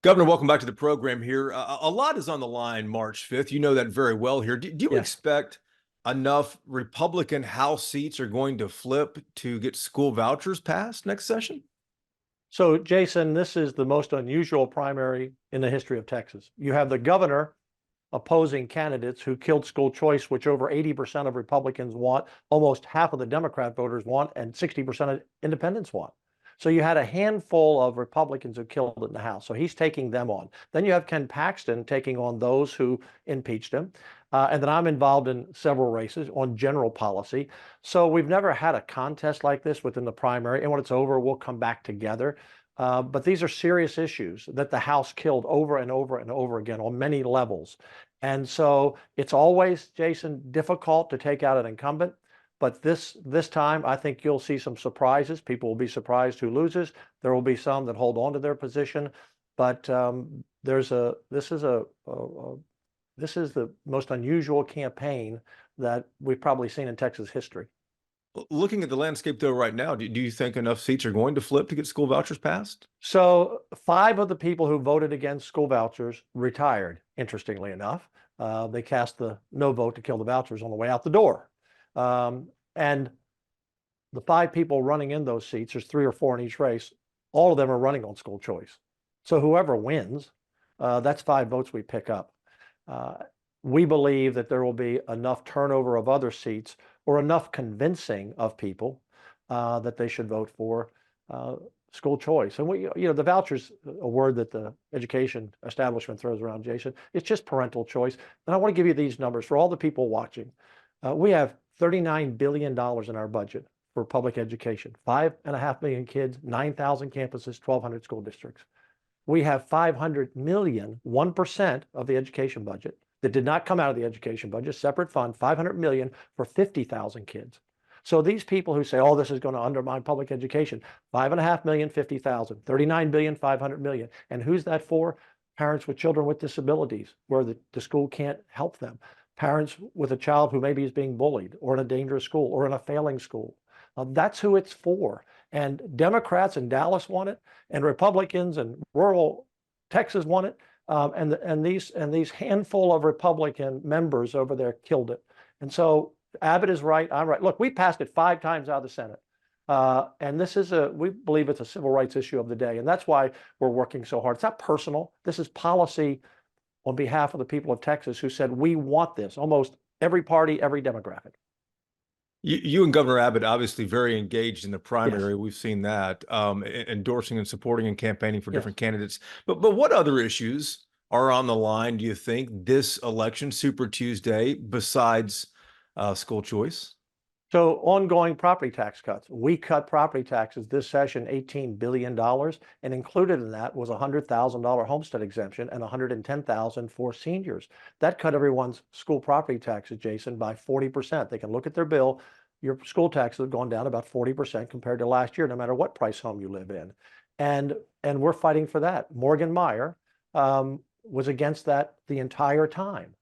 Governor, welcome back to the program here. A lot is on the line March 5th. You know that very well here. Do you Yes. expect enough Republican House seats are going to flip to get school vouchers passed next session? So, Jason, this is the most unusual primary in the history of Texas. You have the governor opposing candidates who killed school choice, which over 80% of Republicans want, almost half of the Democrat voters want, and 60% of independents want. So you had a handful of Republicans who killed it in the House. So he's taking them on. Then you have Ken Paxton taking on those who impeached him. And then I'm involved in several races on general policy. So we've never had a contest like this within the primary. And when it's over, we'll come back together. But these are serious issues that the House killed over and over and over again on many levels. And so it's always, Jason, difficult to take out an incumbent. But this time, I think you'll see some surprises. People will be surprised who loses. There will be some that hold on to their position. But this is the most unusual campaign that we've probably seen in Texas history. Looking at the landscape, though, right now, do you think enough seats are going to flip to get school vouchers passed? So 5 of the people who voted against school vouchers retired, interestingly enough. They cast the no vote to kill the vouchers on the way out the door. And the 5 people running in those seats, there's 3 or 4 in each race, all of them are running on school choice. So whoever wins, that's 5 votes we pick up. We believe that there will be enough turnover of other seats or enough convincing of people that they should vote for school choice. And the vouchers, a word that the education establishment throws around, Jason, it's just parental choice. And I want to give you these numbers for all the people watching. We have $39 billion in our budget for public education, 5.5 million kids, 9,000 campuses, 1,200 school districts. We have 500 million, 1% of the education budget that did not come out of the education budget, separate fund, 500 million for 50,000 kids. So these people who say, oh, this is going to undermine public education, 5.5 million, 50,000, 39 billion, 500 million. And who's that for? Parents with children with disabilities, where the school can't help them. Parents with a child who maybe is being bullied or in a dangerous school or in a failing school. That's who it's for. And Democrats in Dallas want it, and Republicans in rural Texas want it. And these handful of Republican members over there killed it. And so Abbott is right. I'm right. Look, we passed it 5 times out of the Senate. And we believe it's a civil rights issue of the day. And that's why we're working so hard. It's not personal. This is policy on behalf of the people of Texas who said, we want this. Almost every party, every demographic. You and Governor Abbott obviously very engaged in the primary. Yes. We've seen that, endorsing and supporting and campaigning for Yes. different candidates. But what other issues are on the line, do you think, this election, Super Tuesday, besides school choice? So ongoing property tax cuts. We cut property taxes this session $18 billion, and included in that was a $100,000 homestead exemption and $110,000 for seniors. That cut everyone's school property taxes, Jason, by 40%. They can look at their bill. Your school taxes have gone down about 40% compared to last year, no matter what price home you live in. And we're fighting for that. Morgan Meyer was against that the entire time.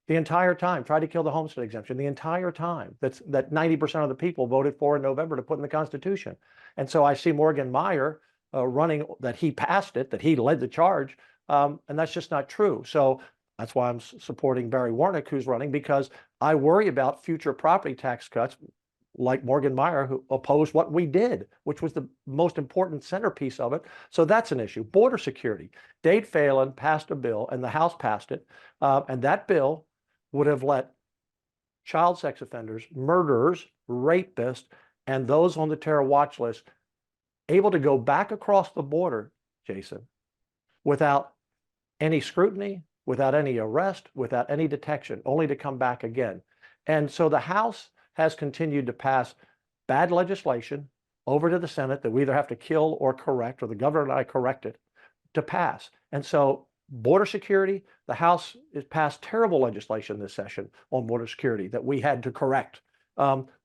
The entire time, tried to kill the homestead exemption, the entire time that 90% of the people voted for in November to put in the Constitution. And so I see Morgan Meyer running, that he passed it, that he led the charge, and that's just not true. So that's why I'm supporting Barry Warnick, who's running, because I worry about future property tax cuts like Morgan Meyer, who opposed what we did, which was the most important centerpiece of it. So that's an issue. Border security. Dade Phelan passed a bill, and the House passed it, and that bill would have let child sex offenders, murderers, rapists, and those on the terror watch list able to go back across the border, Jason, without any scrutiny, without any arrest, without any detection, only to come back again. And so the House has continued to pass bad legislation over to the Senate that we either have to kill or correct, or the governor and I correct it to pass. And so border security, the House has passed terrible legislation this session on border security that we had to correct.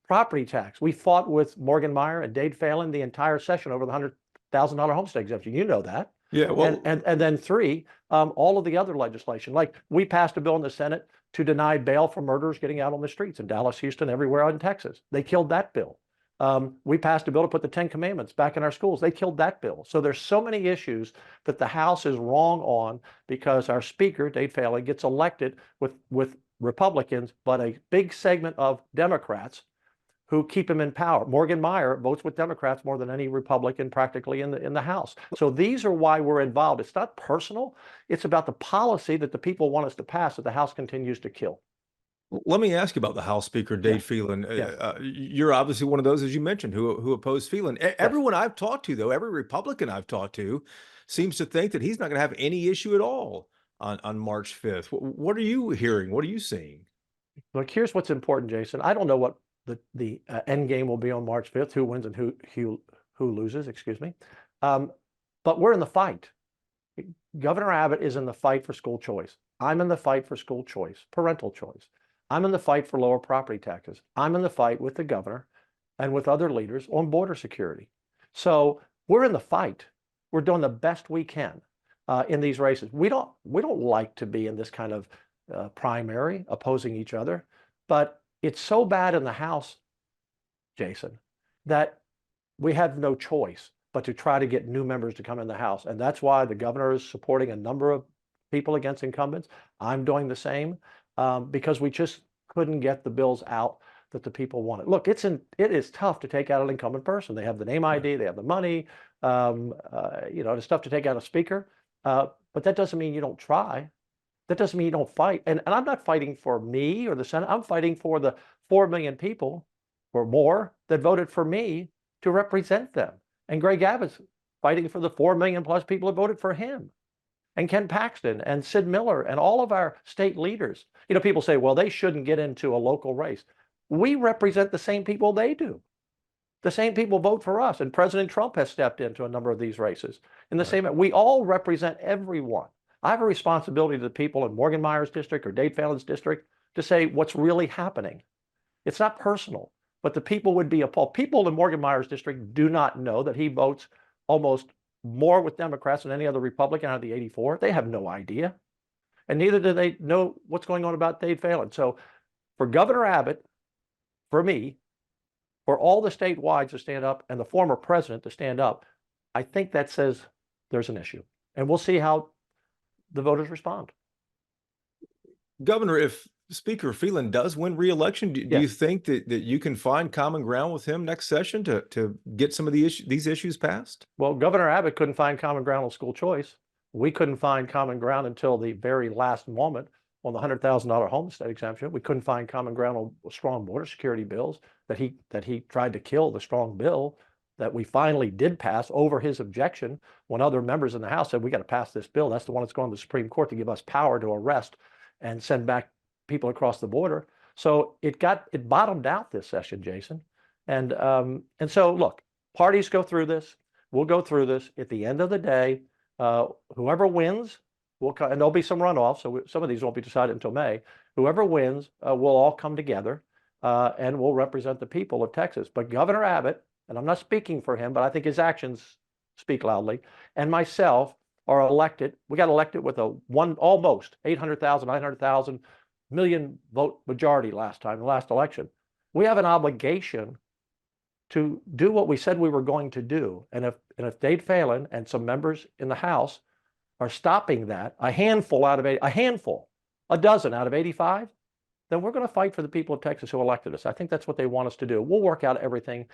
Property tax, we fought with Morgan Meyer and Dade Phelan the entire session over the $100,000 homestead exemption. You know that. Yeah, well, and then 3, all of the other legislation. Like we passed a bill in the Senate to deny bail for murderers getting out on the streets in Dallas, Houston, everywhere in Texas. They killed that bill. We passed a bill to put the 10 Commandments back in our schools. They killed that bill. So there's so many issues that the House is wrong on because our Speaker, Dade Phelan, gets elected with Republicans, but a big segment of Democrats who keep him in power. Morgan Meyer votes with Democrats more than any Republican practically in the House. So these are why we're involved. It's not personal. It's about the policy that the people want us to pass that the House continues to kill. Let me ask you about the House Speaker, Yeah. Dade Phelan. Yes. You're obviously one of those, as you mentioned, who opposed Phelan. Yes. Everyone I've talked to, though, every Republican I've talked to, seems to think that he's not going to have any issue at all on March 5th. What are you hearing? What are you seeing? Look, here's what's important, Jason. I don't know what the end game will be on March 5th, who wins and who loses, excuse me. But we're in the fight. Governor Abbott is in the fight for school choice. I'm in the fight for school choice, parental choice. I'm in the fight for lower property taxes. I'm in the fight with the governor and with other leaders on border security. So we're in the fight. We're doing the best we can in these races. We don't like to be in this kind of primary opposing each other, but it's so bad in the House, Jason, that we have no choice but to try to get new members to come in the House. And that's why the governor is supporting a number of people against incumbents. I'm doing the same because we just couldn't get the bills out that the people wanted. Look, it is tough to take out an incumbent person. They have the name ID, they have the money, it's tough to take out a speaker. But that doesn't mean you don't try. That doesn't mean you don't fight. And I'm not fighting for me or the Senate. I'm fighting for the 4 million people or more that voted for me to represent them. And Greg Abbott's fighting for the 4 million plus people that voted for him. And Ken Paxton and Sid Miller and all of our state leaders. People say, well, they shouldn't get into a local race. We represent the same people they do. The same people vote for us. And President Trump has stepped into a number of these races. In the same way, we all represent everyone. I have a responsibility to the people in Morgan Meyer's district or Dade Phelan's district to say what's really happening. It's not personal, but the people would be appalled. People in Morgan Meyer's district do not know that he votes almost more with Democrats than any other Republican out of the 84. They have no idea. And neither do they know what's going on about Dade Phelan. So for Governor Abbott, for me, for all the statewide to stand up and the former president to stand up, I think that says there's an issue. And we'll see how the voters respond. Governor, if Speaker Phelan does win re-election, do you think that you can find common ground with him next session to get some of these issues passed? Well, Governor Abbott couldn't find common ground on school choice. We couldn't find common ground until the very last moment on the $100,000 homestead exemption. We couldn't find common ground on strong border security bills that he tried to kill the strong bill that we finally did pass over his objection when other members in the House said, we got to pass this bill. That's the one that's going to the Supreme Court to give us power to arrest and send back people across the border. So it bottomed out this session, Jason. And so look, parties go through this. We'll go through this. At the end of the day, whoever wins, and there'll be some runoffs, so some of these won't be decided until May. Whoever wins will all come together and will represent the people of Texas. But Governor Abbott, and I'm not speaking for him, but I think his actions speak loudly, and myself are elected. We got elected with almost 800,000, 900,000 million vote majority last time, the last election. We have an obligation to do what we said we were going to do. And if Dade Phelan and some members in the House are stopping that, a dozen out of 85, then we're going to fight for the people of Texas who elected us. I think that's what they want us to do. We'll work out everything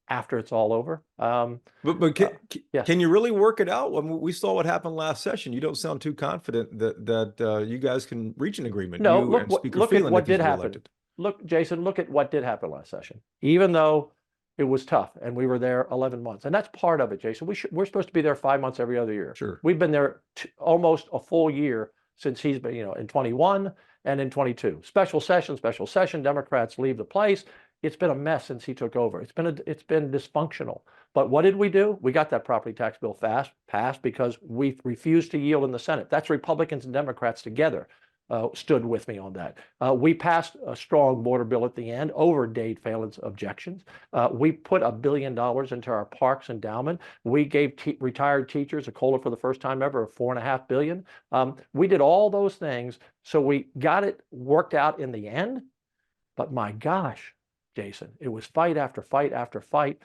after it's all over. Can you really work it out? I mean, we saw what happened last session. You don't sound too confident that you guys can reach an agreement. No, look at what did happen. Look, Jason, look at what did happen last session. Even though it was tough and we were there 11 months, and that's part of it, Jason. We're supposed to be there 5 months every other year. Sure. We've been there almost a full year since he's been, in 21 and in 22. Special session. Democrats leave the place. It's been a mess since he took over. It's been dysfunctional. But what did we do? We got that property tax bill passed because we refused to yield in the Senate. That's Republicans and Democrats together stood with me on that. We passed a strong border bill at the end over Dade Phelan's objections. We put $1 billion into our parks endowment. We gave retired teachers a COLA for the first time ever of $4.5 billion. We did all those things, so we got it worked out in the end. But my gosh, Jason. It was fight after fight after fight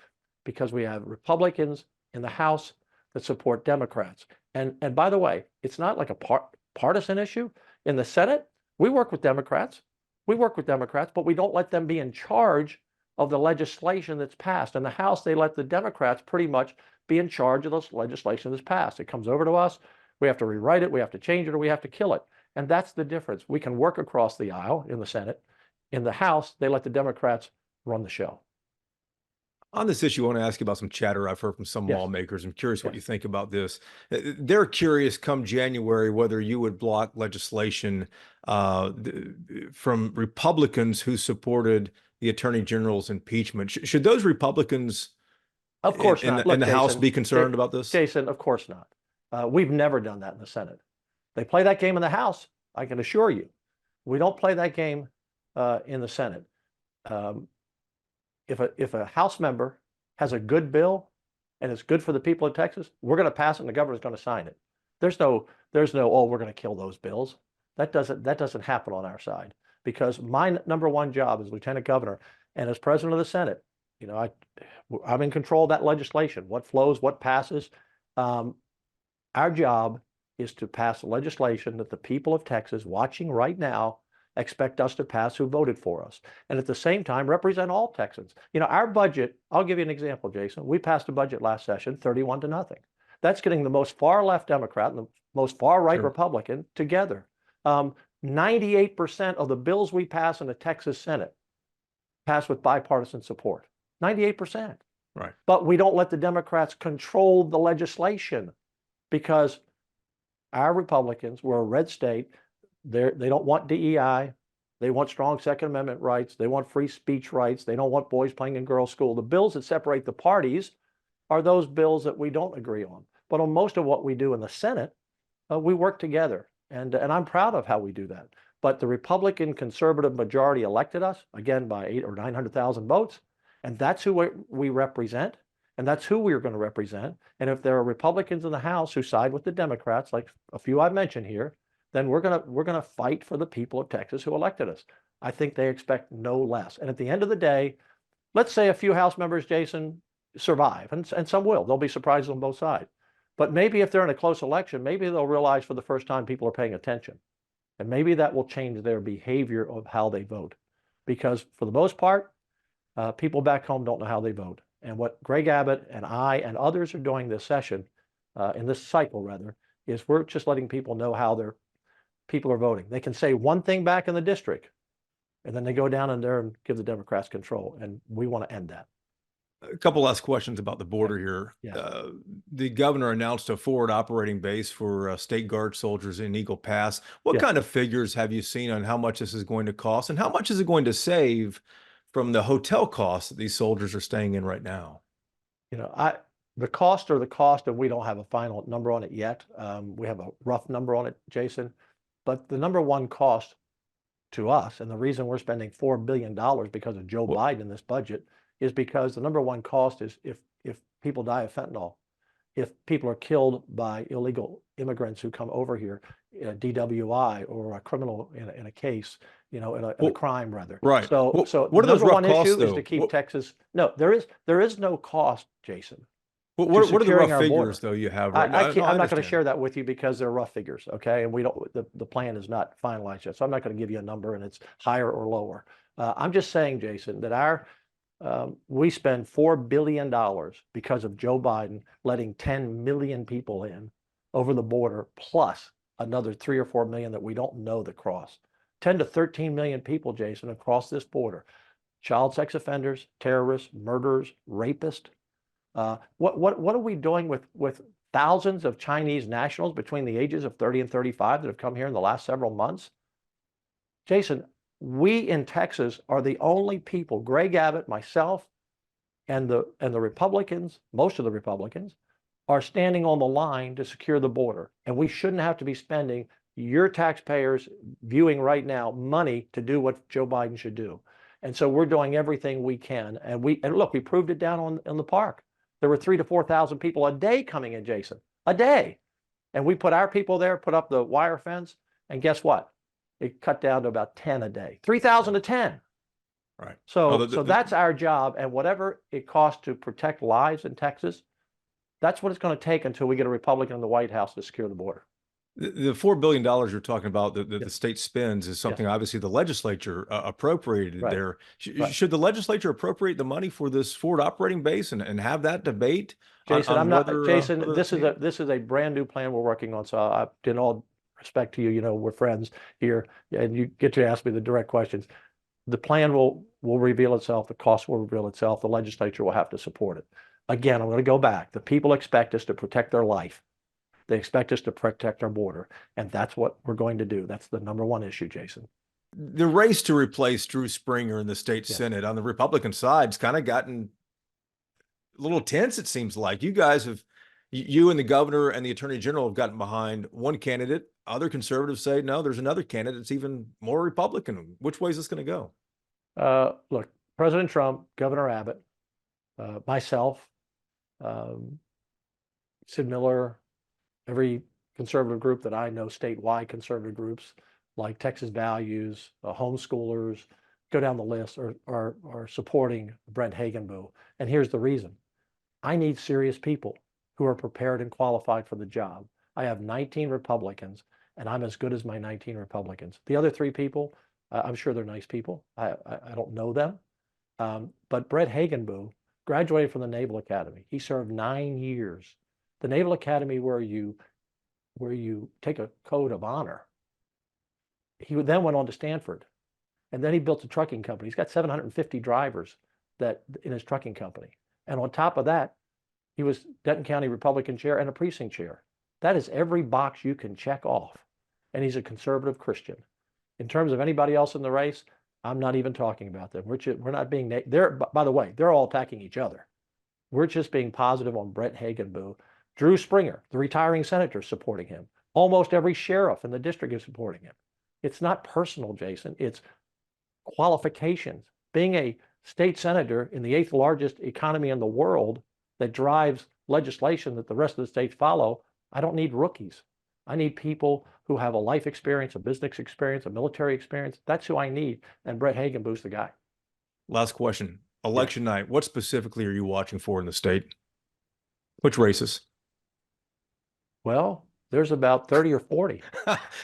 because we have Republicans in the House that support Democrats. And by the way, it's not like a partisan issue. In the Senate, we work with Democrats. We work with Democrats, but we don't let them be in charge of the legislation that's passed. In the House, they let the Democrats pretty much be in charge of this legislation that's passed. It comes over to us. We have to rewrite it. We have to change it, or we have to kill it. And that's the difference. We can work across the aisle in the Senate. In the House, they let the Democrats run the show. On this issue, I want to ask you about some chatter I've heard from some lawmakers. I'm curious what you think about this. They're curious come January whether you would block legislation from Republicans who supported the Attorney General's impeachment. Should those Republicans of course in not. the House be concerned about this? Jason, of course not. We've never done that in the Senate. They play that game in the House, I can assure you. We don't play that game in the Senate. If a House member has a good bill and it's good for the people of Texas, we're going to pass it and the governor's going to sign it. There's no, oh, we're going to kill those bills. That doesn't happen on our side, because my number one job as lieutenant governor and as president of the Senate, you know, I'm in control of that legislation, what flows, what passes. Our job is to pass legislation that the people of Texas watching right now expect us to pass, who voted for us, and at the same time represent all Texans. You know, our budget, I'll give you an example, Jason. We passed a budget last session 31-0. That's getting the most far left Democrat and the most far right Republican together. 98% of the bills we pass in the Texas Senate pass with bipartisan support. 98%. Right. But we don't let the Democrats control the legislation, because our Republicans, we're a red state. They don't want DEI. They want strong Second Amendment rights. They want free speech rights. They don't want boys playing in girls' school. The bills that separate the parties are those bills that we don't agree on. But on most of what we do in the Senate, we work together. And I'm proud of how we do that. But the Republican conservative majority elected us, again, by 800,000 or 900,000 votes. And that's who we represent. And that's who we're going to represent. And if there are Republicans in the House who side with the Democrats, like a few I've mentioned here, then we're gonna fight for the people of Texas who elected us. I think they expect no less. And at the end of the day, let's say a few House members, Jason, survive, and some will. They'll be surprised on both sides. But maybe if they're in a close election, maybe they'll realize for the first time people are paying attention. And maybe that will change their behavior of how they vote. Because for the most part, people back home don't know how they vote. And what Greg Abbott and I and others are doing this session, in this cycle rather, is we're just letting people know how their people are voting. They can say one thing back in the district, and then they go down in there and give the Democrats control. And we want to end that. A couple last questions about the border here. Yeah. The governor announced a forward operating base for State Guard soldiers in Eagle Pass. What kind of figures have you seen on how much this is going to cost, and how much is it going to save from the hotel costs that these soldiers are staying in right now? You know, the cost are the cost, and we don't have a final number on it yet. We have a rough number on it, Jason. But the number one cost to us, and the reason we're spending $4 billion because of Joe Biden in this budget, is because the number one cost is if people die of fentanyl, if people are killed by illegal immigrants who come over here, DWI or a criminal in a case, you know, in a crime rather. Right. So what are those rough costs, issue is to keep Texas. No, there is no cost, Jason. What are the rough figures though you have right now? I'm not going to share that with you because they're rough figures, okay? And we don't. The plan is not finalized yet, so I'm not going to give you a number and it's higher or lower. I'm just saying, Jason, that we spend $4 billion because of Joe Biden letting 10 million people in over the border, plus another 3 or 4 million that we don't know that cross. 10 to 13 million people, Jason, across this border. Child sex offenders, terrorists, murderers, rapists. What are we doing with thousands of Chinese nationals between the ages of 30 and 35 that have come here in the last several months? Jason, we in Texas are the only people, Greg Abbott, myself, and the Republicans, most of the Republicans, are standing on the line to secure the border. And we shouldn't have to be spending your taxpayers viewing right now money to do what Joe Biden should do. And so we're doing everything we can. And look, we proved it down in the park. There were 3,000 to 4,000 people a day coming in, Jason, a day. And we put our people there, put up the wire fence, and guess what? It cut down to about 10 a day, 3,000 to 10. Right. Oh, So that's our job. And whatever it costs to protect lives in Texas, that's what it's going to take until we get a Republican in the White House to secure the border. the $4 billion you're talking about that Yeah. the state spends is something Yes. obviously the legislature appropriated Right. there. Right. Should the legislature appropriate the money for this forward operating base and have that debate Jason, on I'm not, whether Jason, that's needed? this is a brand new plan we're working on. So I, in all respect to you, we're friends here and you get to ask me the direct questions. The plan will reveal itself. The cost will reveal itself. The legislature will have to support it. Again, I'm going to go back. The people expect us to protect their life. They expect us to protect our border. And that's what we're going to do. That's the number one issue, Jason. The race to replace Drew Springer in the state Yes. Senate on the Republican side's kind of gotten a little tense, it seems like. You guys have, you and the governor and the attorney general have gotten behind one candidate. Other conservatives say, no, there's another candidate that's even more Republican. Which way is this going to go? Look, President Trump, Governor Abbott, myself, Sid Miller, every conservative group that I know, statewide conservative groups like Texas Values, homeschoolers, go down the list, are supporting Brent Hagenbu. And here's the reason. I need serious people who are prepared and qualified for the job. I have 19 Republicans, and I'm as good as my 19 Republicans. The other three people, I'm sure they're nice people. I don't know them. But Brett Hagenbu graduated from the Naval Academy. He served 9 years. The Naval Academy where you take a code of honor. He then went on to Stanford, and then he built a trucking company. He's got 750 drivers that in his trucking company. And on top of that, he was Denton County Republican chair and a precinct chair. That is every box you can check off. And he's a conservative Christian. In terms of anybody else in the race, I'm not even talking about them. We're not being, they're, by the way, they're all attacking each other. We're just being positive on Brett Hagenbu. Drew Springer, the retiring senator, supporting him. Almost every sheriff in the district is supporting him. It's not personal, Jason. It's qualifications. Being a state senator in the 8th largest economy in the world that drives legislation that the rest of the states follow, I don't need rookies. I need people who have a life experience, a business experience, a military experience. That's who I need. And Brett Hagenbu's the guy. Last question. Election night, what specifically are you watching for in the state? Which races? Well, there's about 30 or 40.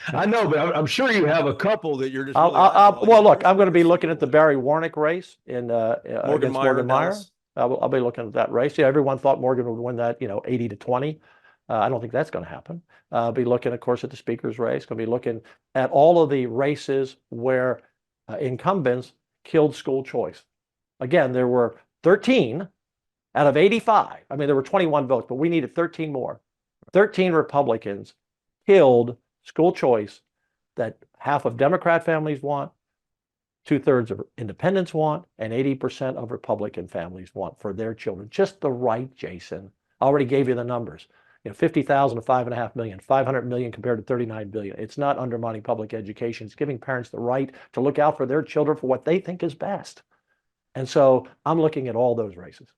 I know, but I'm sure you have a couple that you're just really well, look, I'm going to be looking at the Barry Warnick race against Morgan Meyer. I'll be looking at that race. Yeah, everyone thought Morgan would win that, 80-20. I don't think that's going to happen. I'll be looking, of course, at the speaker's race. Going to be looking at all of the races where incumbents killed school choice. Again, there were 13 out of 85. I mean, there were 21 votes, but we needed 13 more. 13 Republicans killed school choice that half of Democrat families want, 2/3 of independents want, and 80% of Republican families want for their children. Just the right, Jason. I already gave you the numbers. 50,000 to 5.5 million, 500 million compared to 39 billion. It's not undermining public education. It's giving parents the right to look out for their children for what they think is best. And so I'm looking at all those races.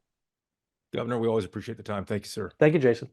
Governor, we always appreciate the time. Thank you, sir. Thank you, Jason.